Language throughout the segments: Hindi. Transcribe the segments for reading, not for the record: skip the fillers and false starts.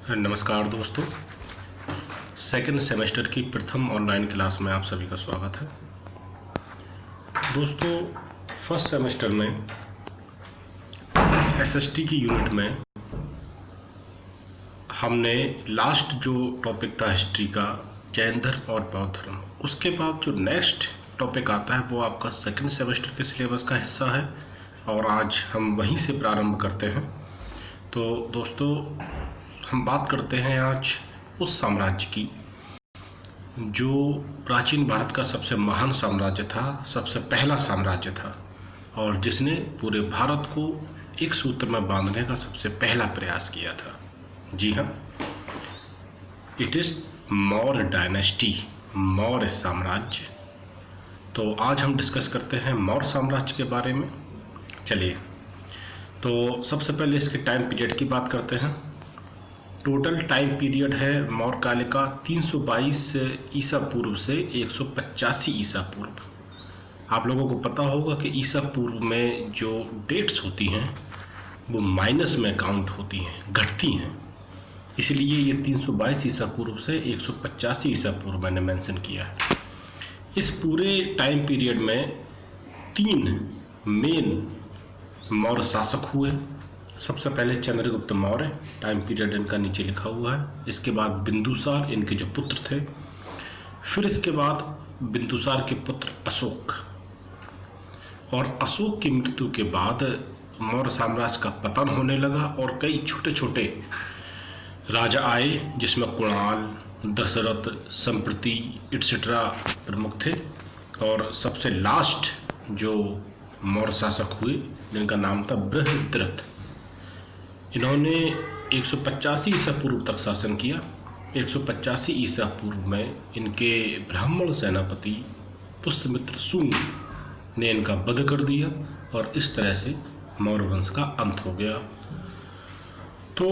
नमस्कार दोस्तों, सेकंड सेमेस्टर की प्रथम ऑनलाइन क्लास में आप सभी का स्वागत है। दोस्तों, फर्स्ट सेमेस्टर में एसएसटी की यूनिट में हमने लास्ट जो टॉपिक था हिस्ट्री का, जैन धर्म और बौद्ध धर्म, उसके बाद जो नेक्स्ट टॉपिक आता है वो आपका सेकंड सेमेस्टर के सिलेबस का हिस्सा है और आज हम वहीं से प्रारंभ करते हैं। तो दोस्तों, हम बात करते हैं आज उस साम्राज्य की जो प्राचीन भारत का सबसे महान साम्राज्य था, सबसे पहला साम्राज्य था और जिसने पूरे भारत को एक सूत्र में बांधने का सबसे पहला प्रयास किया था। जी हाँ, it is Maurya dynasty, Maurya साम्राज्य। तो आज हम डिस्कस करते हैं मौर्य साम्राज्य के बारे में। चलिए, तो सबसे पहले इसके टाइम पीरियड की बात करते हैं। टोटल टाइम पीरियड है मौर्य काल का 322 ईसा पूर्व से 185 ईसा पूर्व। आप लोगों को पता होगा कि ईसा पूर्व में जो डेट्स होती हैं वो माइनस में काउंट होती हैं, घटती हैं, इसलिए ये 322 ईसा पूर्व से 185 ईसा पूर्व मैंने मेंशन किया है। इस पूरे टाइम पीरियड में 3 मेन मौर्य शासक हुए। सबसे पहले चंद्रगुप्त मौर्य, टाइम पीरियड इनका नीचे लिखा हुआ है। इसके बाद बिंदुसार, इनके जो पुत्र थे। फिर इसके बाद बिंदुसार के पुत्र अशोक, और अशोक की मृत्यु के बाद मौर्य साम्राज्य का पतन होने लगा और कई छोटे छोटे राजा आए जिसमें कुणाल, दशरथ, संप्रति एटसेट्रा प्रमुख थे। और सबसे लास्ट जो मौर्य शासक हुए जिनका नाम था बृहद्रथ, इन्होंने 185 ईसा पूर्व तक शासन किया। 185 ईसा पूर्व में इनके ब्राह्मण सेनापति पुष्यमित्र शुंग ने इनका वध कर दिया और इस तरह से मौर्य वंश का अंत हो गया। तो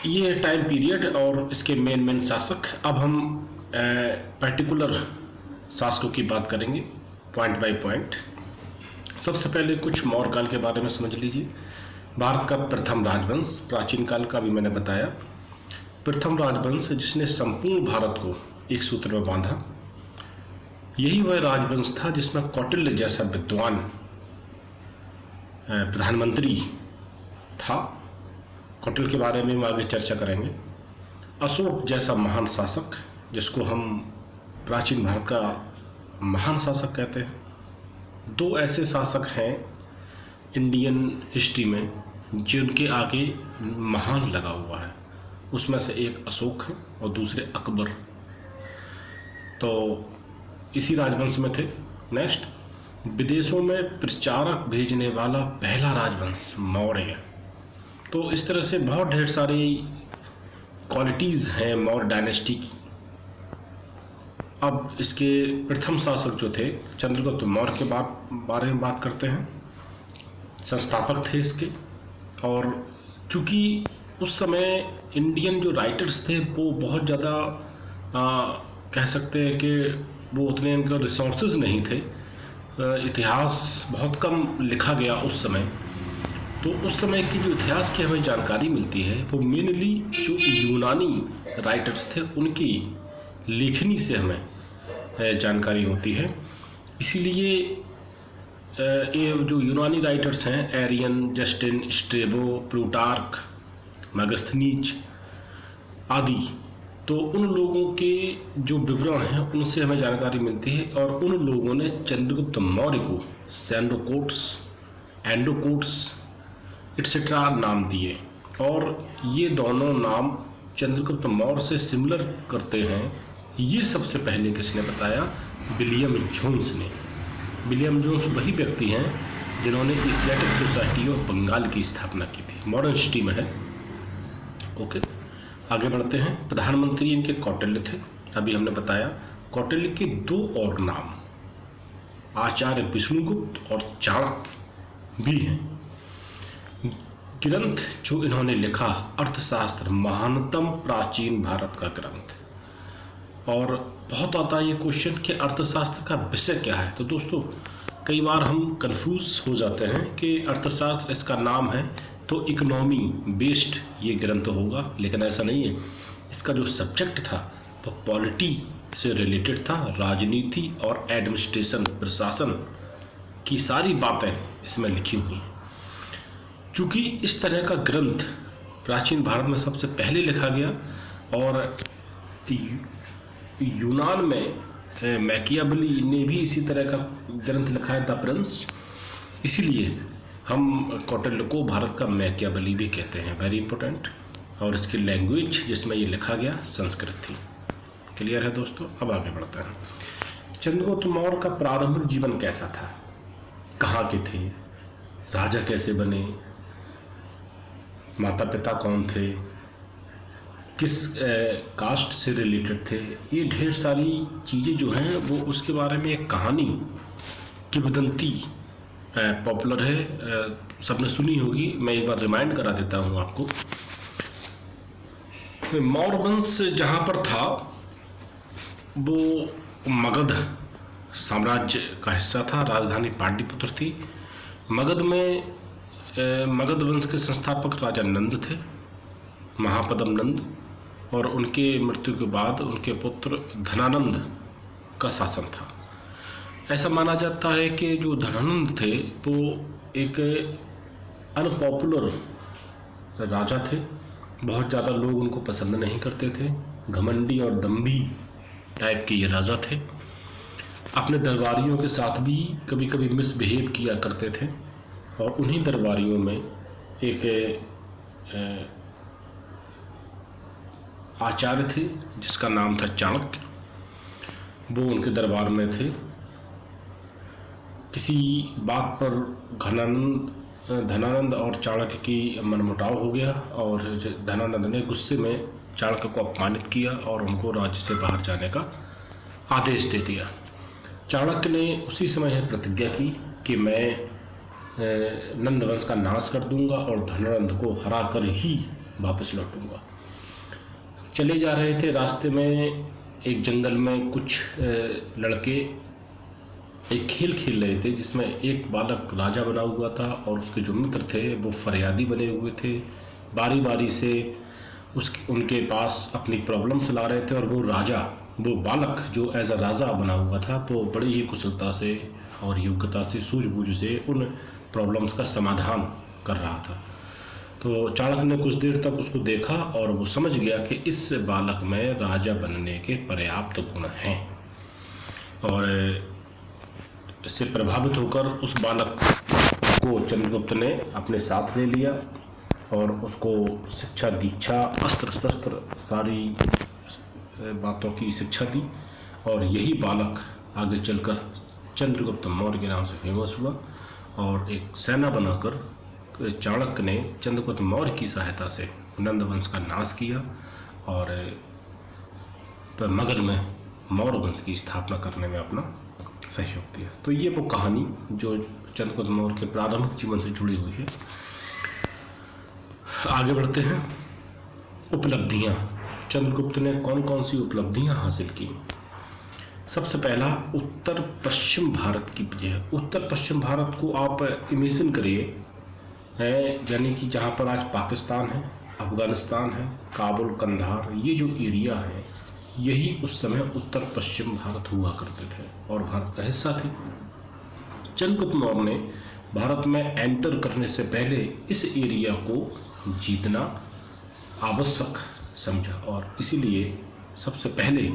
ये टाइम पीरियड और इसके मेन शासक। अब हम पर्टिकुलर शासकों की बात करेंगे पॉइंट बाय पॉइंट। सबसे पहले कुछ मौर्य काल के बारे में समझ लीजिए। भारत का प्रथम राजवंश, प्राचीन काल का भी मैंने बताया, प्रथम राजवंश जिसने संपूर्ण भारत को एक सूत्र में बांधा। यही वह राजवंश था जिसमें कौटिल्य जैसा विद्वान प्रधानमंत्री था। कौटिल्य के बारे में हम आगे चर्चा करेंगे। अशोक जैसा महान शासक, जिसको हम प्राचीन भारत का महान शासक कहते हैं। 2 ऐसे शासक हैं इंडियन हिस्ट्री में जिनके आगे महान लगा हुआ है, उसमें से एक अशोक है और दूसरे अकबर। तो इसी राजवंश में थे। नेक्स्ट, विदेशों में प्रचारक भेजने वाला पहला राजवंश मौर्य। तो इस तरह से बहुत ढेर सारी क्वालिटीज़ हैं मौर्य डायनेस्टी की। अब इसके प्रथम शासक जो थे चंद्रगुप्त मौर्य के बारे में बात करते हैं। संस्थापक थे इसके, और चूँकि उस समय इंडियन जो राइटर्स थे वो बहुत ज़्यादा कह सकते हैं कि वो उतने इनका रिसोर्सेज नहीं थे। इतिहास बहुत कम लिखा गया उस समय। तो उस समय की जो इतिहास की हमें जानकारी मिलती है वो मेनली जो यूनानी राइटर्स थे उनकी लेखनी से हमें जानकारी होती है। इसीलिए ये जो यूनानी राइटर्स हैं, Arrian, Justin, Strabo, Plutarch, Megasthenes आदि, तो उन लोगों के जो विवरण हैं उनसे हमें जानकारी मिलती है। और उन लोगों ने चंद्रगुप्त मौर्य को सैंडोकोट्स, एंडोकोट्स एटसेट्रा नाम दिए, और ये दोनों नाम चंद्रगुप्त मौर्य से सिमिलर करते हैं। ये सबसे पहले किसने बताया? विलियम जोन्स ने। विलियम जोन्स वही व्यक्ति हैं जिन्होंने एशियाटिक सोसाइटी ऑफ बंगाल की स्थापना की थी। मॉडर्न हिस्ट्री में है। ओके, आगे बढ़ते हैं। प्रधानमंत्री इनके कौटिल्य थे, अभी हमने बताया। कौटिल्य के 2 और नाम आचार्य विष्णुगुप्त और चाणक्य भी हैं। ग्रंथ जो इन्होंने लिखा, अर्थशास्त्र, महानतम प्राचीन भारत का ग्रंथ। और बहुत आता है ये क्वेश्चन कि अर्थशास्त्र का विषय क्या है। तो दोस्तों, कई बार हम कंफ्यूज हो जाते हैं कि अर्थशास्त्र, इसका नाम है तो इकोनॉमी बेस्ड ये ग्रंथ होगा, लेकिन ऐसा नहीं है। इसका जो सब्जेक्ट था वो पॉलिटी से रिलेटेड था, राजनीति और एडमिनिस्ट्रेशन, प्रशासन की सारी बातें इसमें लिखी हुई। चूँकि इस तरह का ग्रंथ प्राचीन भारत में सबसे पहले लिखा गया और यूनान में मैकियावेली ने भी इसी तरह का ग्रंथ लिखा है, द प्रिंस, इसीलिए हम कौटिल्य को भारत का मैकियावेली भी कहते हैं। Very important. और इसकी लैंग्वेज जिसमें ये लिखा गया संस्कृत थी। क्लियर है दोस्तों? अब आगे बढ़ते हैं। चंद्रगुप्त मौर्य का प्रारंभिक जीवन कैसा था, कहाँ के थे, राजा कैसे बने, माता पिता कौन थे, किस कास्ट से रिलेटेड थे, ये ढेर सारी चीज़ें जो हैं वो उसके बारे में एक कहानी, किंवदंती पॉपुलर है, सबने सुनी होगी। मैं एक बार रिमाइंड करा देता हूँ आपको। मौर्य वंश जहाँ पर था वो मगध साम्राज्य का हिस्सा था, राजधानी पाटलिपुत्र थी। मगध में मगध वंश के संस्थापक राजा नंद थे, महापद्म नंद, और उनके मृत्यु के बाद उनके पुत्र धनानंद का शासन था। ऐसा माना जाता है कि जो धनानंद थे वो एक अनपॉपुलर राजा थे, बहुत ज़्यादा लोग उनको पसंद नहीं करते थे, घमंडी और दम्भी टाइप के ये राजा थे। अपने दरबारियों के साथ भी कभी कभी मिसबिहेव किया करते थे, और उन्हीं दरबारियों में एक आचार्य थे जिसका नाम था चाणक्य, वो उनके दरबार में थे। किसी बात पर धनानंद और चाणक्य की मनमुटाव हो गया और धनानंद ने गुस्से में चाणक्य को अपमानित किया और उनको राज्य से बाहर जाने का आदेश दे दिया। चाणक्य ने उसी समय यह प्रतिज्ञा की कि मैं नंद वंश का नाश कर दूंगा और धनानंद को हरा कर ही वापस लौटूंगा। चले जा रहे थे, रास्ते में एक जंगल में कुछ लड़के एक खेल खेल रहे थे जिसमें एक बालक राजा बना हुआ था और उसके जो मित्र थे वो फरियादी बने हुए थे। बारी बारी से उनके पास अपनी प्रॉब्लम्स ला रहे थे, और वो बालक जो एज अ राजा बना हुआ था वो बड़ी ही कुशलता से और योग्यता से, सूझबूझ से उन प्रॉब्लम्स का समाधान कर रहा था। तो चाणक्य ने कुछ देर तक उसको देखा और वो समझ गया कि इस बालक में राजा बनने के पर्याप्त गुण हैं, और इससे प्रभावित होकर उस बालक को चंद्रगुप्त ने अपने साथ ले लिया और उसको शिक्षा दीक्षा, अस्त्र शस्त्र, सारी बातों की शिक्षा दी, और यही बालक आगे चलकर चंद्रगुप्त मौर्य के नाम से फेमस हुआ। और एक सेना बनाकर चाणक्य ने चंद्रगुप्त मौर्य की सहायता से नंद वंश का नाश किया और मगध में मौर्य वंश की स्थापना करने में अपना सहयोग दिया। तो ये वो कहानी जो चंद्रगुप्त मौर्य के प्रारंभिक जीवन से जुड़ी हुई है। आगे बढ़ते हैं। उपलब्धियां, चंद्रगुप्त ने कौन कौन सी उपलब्धियां हासिल की। सबसे पहला उत्तर पश्चिम भारत की विजय। उत्तर पश्चिम भारत को आप इमेजिन करिए, यानी कि जहाँ पर आज पाकिस्तान है, अफगानिस्तान है, काबुल, कंधार, ये जो एरिया है यही उस समय उत्तर पश्चिम भारत हुआ करते थे और भारत का हिस्सा थे। चंद्रगुप्त मौर्य ने भारत में एंटर करने से पहले इस एरिया को जीतना आवश्यक समझा और इसीलिए सबसे पहले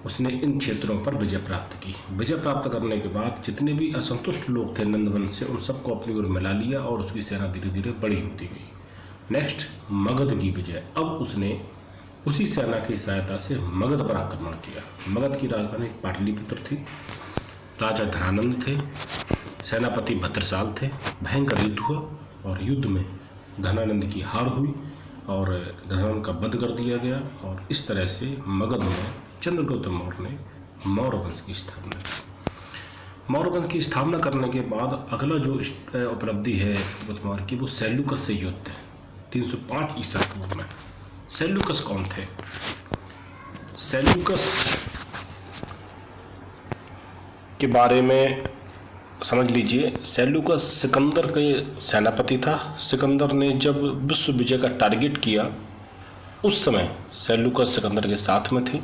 उसने इन क्षेत्रों पर विजय प्राप्त की। विजय प्राप्त करने के बाद जितने भी असंतुष्ट लोग थे नंदवंश से, उन सबको अपनी ओर मिला लिया और उसकी सेना धीरे धीरे बड़ी होती गई। नेक्स्ट, मगध की विजय। अब उसने उसी सेना की सहायता से मगध पर आक्रमण किया। मगध की राजधानी पाटलिपुत्र थी, राजा धनानंद थे, सेनापति भद्रसाल थे। भयंकर युद्ध हुआ और युद्ध में धनानंद की हार हुई और धनानंद का वध कर दिया गया, और इस तरह से मगध में चंद्रगुप्त मौर्य ने मौर्य वंश की स्थापना की। मौर्य वंश की स्थापना करने के बाद अगला जो उपलब्धि है चंद्रगुप्त मौर्य की, वो सेल्यूकस से युद्ध है 305 ईसा पूर्व में। सेल्यूकस कौन थे? सेल्यूकस के बारे में समझ लीजिए, सेल्यूकस सिकंदर के सेनापति था। सिकंदर ने जब विश्व विजय का टारगेट किया उस समय सेल्यूकस सिकंदर के साथ में थे।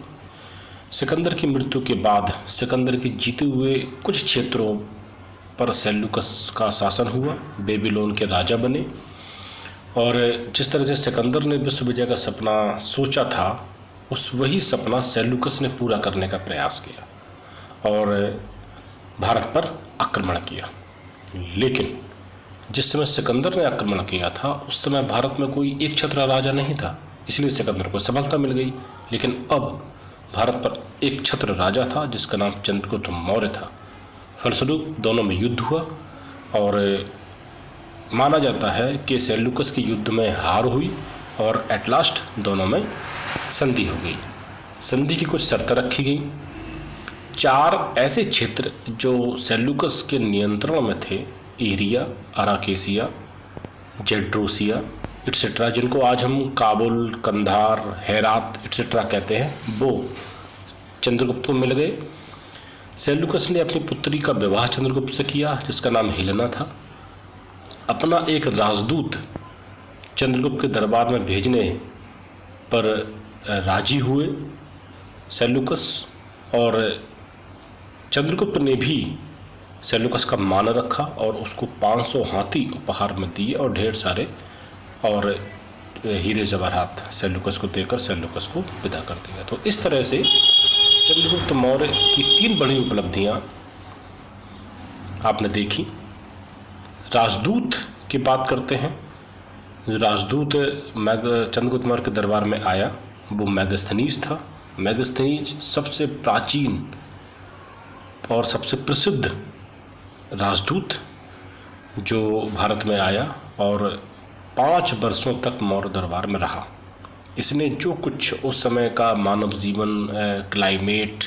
सिकंदर की मृत्यु के बाद सिकंदर के जीते हुए कुछ क्षेत्रों पर सेल्यूकस का शासन हुआ, बेबीलोन के राजा बने। और जिस तरह से सिकंदर ने विश्व विजय का सपना सोचा था, उस वही सपना सेल्यूकस ने पूरा करने का प्रयास किया और भारत पर आक्रमण किया। लेकिन जिस समय सिकंदर ने आक्रमण किया था उस समय भारत में कोई एक छत्र राजा नहीं था, इसलिए सिकंदर को सफलता मिल गई। लेकिन अब भारत पर एक छत्र राजा था जिसका नाम चंद्रगुप्त मौर्य था। फलस्वरूप दोनों में युद्ध हुआ और माना जाता है कि सेल्यूकस के युद्ध में हार हुई और एट लास्ट दोनों में संधि हो गई। संधि की कुछ शर्तें रखी गई। 4 ऐसे क्षेत्र जो सेल्यूकस के नियंत्रण में थे, एरिया, अराकेसिया, जेड्रोसिया एट्सेट्रा, जिनको आज हम काबुल, कंधार, हेरात एट्सेट्रा कहते हैं, वो चंद्रगुप्त को मिल गए। सेल्यूकस ने अपनी पुत्री का विवाह चंद्रगुप्त से किया जिसका नाम हेलेना था। अपना एक राजदूत चंद्रगुप्त के दरबार में भेजने पर राजी हुए सेल्यूकस, और चंद्रगुप्त ने भी सेल्यूकस का मान रखा और उसको 500 हाथी उपहार में दिए और ढेर सारे और हीरे जवाहरात सेल्यूकस को देकर सेल्यूकस को विदा कर दिया। तो इस तरह से चंद्रगुप्त मौर्य की 3 बड़ी उपलब्धियां आपने देखी। राजदूत की बात करते हैं। राजदूत चंद्रगुप्त मौर्य के दरबार में आया, वो मेगास्थनीज था। मेगास्थनीज सबसे प्राचीन और सबसे प्रसिद्ध राजदूत जो भारत में आया और 5 वर्षों तक मौर्य दरबार में रहा। इसने जो कुछ उस समय का मानव जीवन, क्लाइमेट,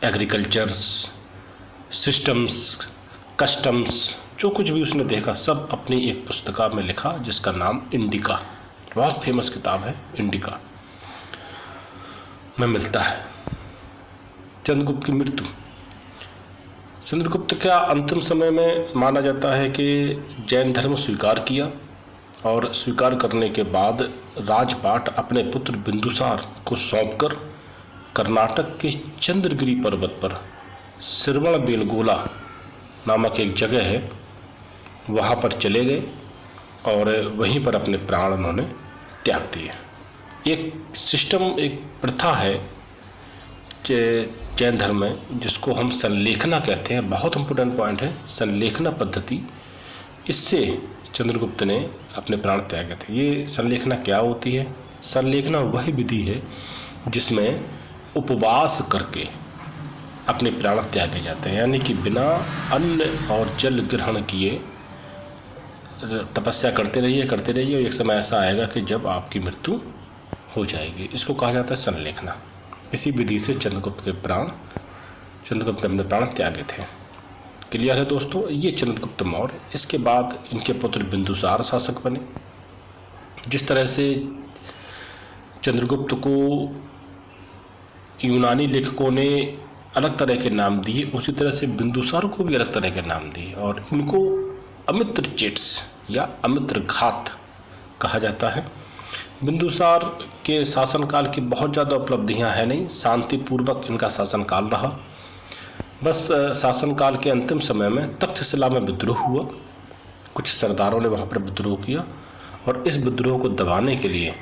एग्रीकल्चर्स, सिस्टम्स, कस्टम्स, जो कुछ भी उसने देखा सब अपनी एक पुस्तिका में लिखा जिसका नाम इंडिका, बहुत फेमस किताब है, इंडिका में मिलता है। चंद्रगुप्त की मृत्यु। चंद्रगुप्त का अंतिम समय में माना जाता है कि जैन धर्म स्वीकार किया और स्वीकार करने के बाद राजपाट अपने पुत्र बिंदुसार को सौंपकर कर्नाटक के चंद्रगिरी पर्वत पर श्रवण बेलगोला नामक एक जगह है, वहाँ पर चले गए और वहीं पर अपने प्राण उन्होंने त्याग दिए। एक सिस्टम, एक प्रथा है जैन धर्म में जिसको हम संलेखना कहते हैं, बहुत इम्पोर्टेंट पॉइंट है, संलेखना पद्धति। इससे चंद्रगुप्त ने अपने प्राण त्यागे थे। ये संलेखना क्या होती है? संलेखना वही विधि है जिसमें उपवास करके अपने प्राण त्यागे जाते हैं, यानी कि बिना अन्न और जल ग्रहण किए तपस्या करते रहिए और एक समय ऐसा आएगा कि जब आपकी मृत्यु हो जाएगी। इसको कहा जाता है संलेखना। इसी विधि से चंद्रगुप्त ने अपने प्राण त्यागे थे। क्लियर है दोस्तों? ये चंद्रगुप्त मौर्य। इसके बाद इनके पुत्र बिंदुसार शासक बने। जिस तरह से चंद्रगुप्त को यूनानी लेखकों ने अलग तरह के नाम दिए, उसी तरह से बिंदुसार को भी अलग तरह के नाम दिए और इनको अमित्र चेट्स या अमित्र घात कहा जाता है। बिंदुसार के शासनकाल की बहुत ज़्यादा उपलब्धियां हैं नहीं, शांतिपूर्वक इनका शासनकाल रहा। बस शासनकाल के अंतिम समय में तक्षशिला में विद्रोह हुआ, कुछ सरदारों ने वहाँ पर विद्रोह किया और इस विद्रोह को दबाने के लिए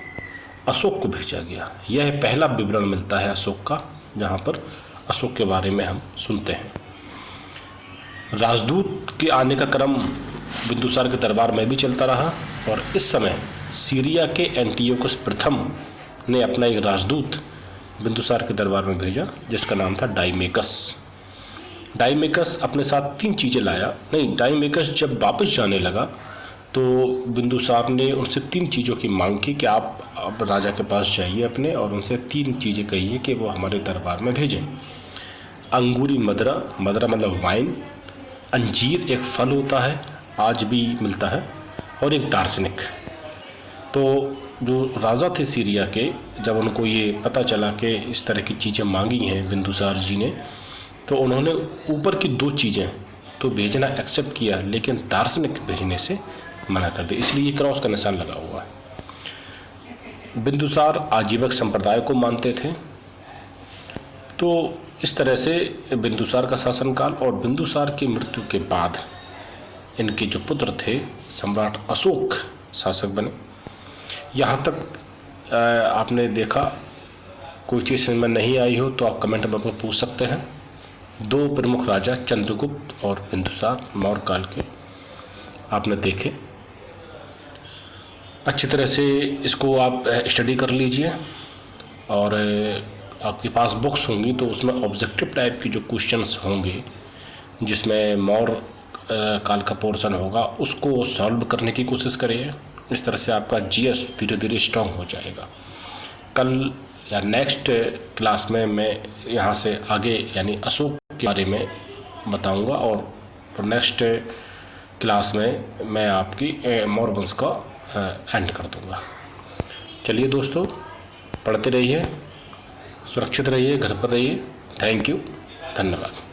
अशोक को भेजा गया। यह पहला विवरण मिलता है अशोक का, जहाँ पर अशोक के बारे में हम सुनते हैं। राजदूत के आने का क्रम बिंदुसार के दरबार में भी चलता रहा और इस समय सीरिया के एंटियोकस प्रथम ने अपना एक राजदूत बिंदुसार के दरबार में भेजा जिसका नाम था डाइमेकस। डाइमेकस अपने साथ 3 चीज़ें लाया। नहीं, डाइमेकस जब वापस जाने लगा तो बिंदुसार ने उनसे 3 चीज़ों की मांग की कि आप अब राजा के पास जाइए अपने और उनसे 3 चीज़ें कहिए कि वो हमारे दरबार में भेजें। अंगूरी मदरा, मदरा मतलब वाइन, अंजीर एक फल होता है, आज भी मिलता है, और एक दार्शनिक। तो जो राजा थे सीरिया के, जब उनको ये पता चला कि इस तरह की चीज़ें मांगी हैं बिंदुसार जी ने, तो उन्होंने ऊपर की 2 चीज़ें तो भेजना एक्सेप्ट किया, लेकिन दार्शनिक भेजने से मना कर दिया, इसलिए क्रॉस का निशान लगा हुआ है। बिंदुसार आजीवक संप्रदाय को मानते थे। तो इस तरह से बिंदुसार का शासनकाल और बिंदुसार की मृत्यु के बाद इनके जो पुत्र थे सम्राट अशोक शासक बने। यहाँ तक आपने देखा, कोई चीज़ समझ में नहीं आई हो तो आप कमेंट बॉक्स में पूछ सकते हैं। दो प्रमुख राजा चंद्रगुप्त और बिंदुसार मौर्य काल के आपने देखे। अच्छी तरह से इसको आप स्टडी कर लीजिए, और आपके पास बुक्स होंगी तो उसमें ऑब्जेक्टिव टाइप की जो क्वेश्चंस होंगे, जिसमें मौर्य काल का पोर्शन होगा, उसको सॉल्व करने की कोशिश करिए। इस तरह से आपका जीएस धीरे धीरे स्ट्रांग हो जाएगा। कल या नेक्स्ट क्लास में मैं यहाँ से आगे यानी अशोक के बारे में बताऊँगा, और नेक्स्ट क्लास में मैं आपकी मौर्य वंश का एंड कर दूँगा। चलिए दोस्तों, पढ़ते रहिए, सुरक्षित रहिए, घर पर रहिए। थैंक यू, धन्यवाद।